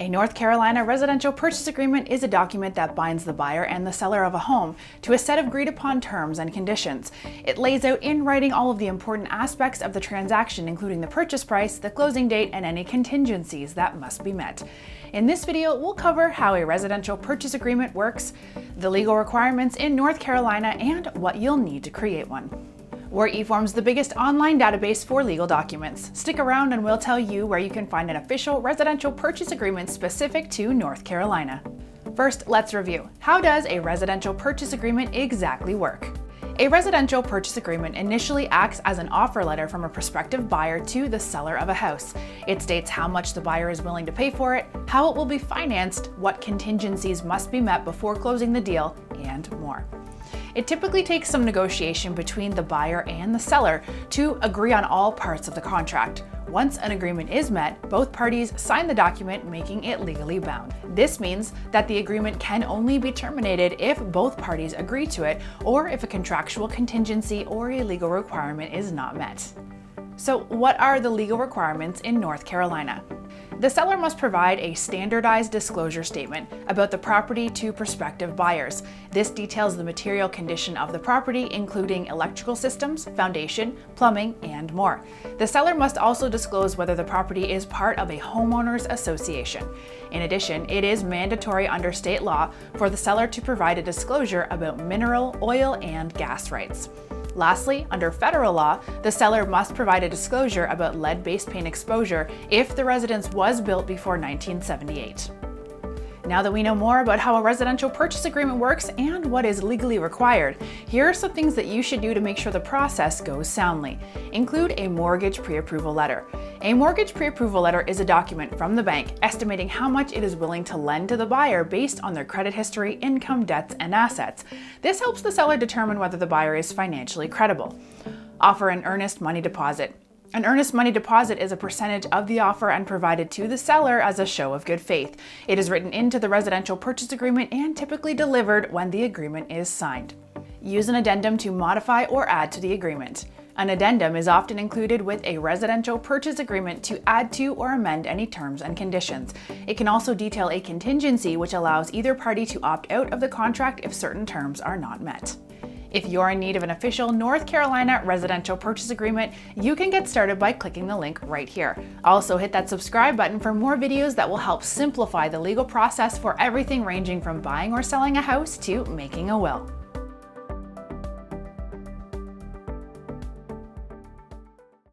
A North Carolina residential purchase agreement is a document that binds the buyer and the seller of a home to a set of agreed-upon terms and conditions. It lays out in writing all of the important aspects of the transaction, including the purchase price, the closing date, and any contingencies that must be met. In this video, we'll cover how a residential purchase agreement works, the legal requirements in North Carolina, and what you'll need to create one. We're eForms, the biggest online database for legal documents. Stick around and we'll tell you where you can find an official residential purchase agreement specific to North Carolina. First, let's review. How does a residential purchase agreement exactly work? A residential purchase agreement initially acts as an offer letter from a prospective buyer to the seller of a house. It states how much the buyer is willing to pay for it, how it will be financed, what contingencies must be met before closing the deal, and more. It typically takes some negotiation between the buyer and the seller to agree on all parts of the contract. Once an agreement is met, both parties sign the document, making it legally bound. This means that the agreement can only be terminated if both parties agree to it, or if a contractual contingency or a legal requirement is not met. So, what are the legal requirements in North Carolina? The seller must provide a standardized disclosure statement about the property to prospective buyers. This details the material condition of the property, including electrical systems, foundation, plumbing, and more. The seller must also disclose whether the property is part of a homeowners association. In addition, it is mandatory under state law for the seller to provide a disclosure about mineral, oil, and gas rights. Lastly, under federal law, the seller must provide a disclosure about lead-based paint exposure if the residence was built before 1978. Now that we know more about how a residential purchase agreement works and what is legally required, here are some things that you should do to make sure the process goes soundly. Include a mortgage pre-approval letter. A mortgage pre-approval letter is a document from the bank estimating how much it is willing to lend to the buyer based on their credit history, income, debts, and assets. This helps the seller determine whether the buyer is financially credible. Offer an earnest money deposit. An earnest money deposit is a percentage of the offer and provided to the seller as a show of good faith. It is written into the residential purchase agreement and typically delivered when the agreement is signed. Use an addendum to modify or add to the agreement. An addendum is often included with a residential purchase agreement to add to or amend any terms and conditions. It can also detail a contingency which allows either party to opt out of the contract if certain terms are not met. If you're in need of an official North Carolina residential purchase agreement, you can get started by clicking the link right here. Also, hit that subscribe button for more videos that will help simplify the legal process for everything ranging from buying or selling a house to making a will.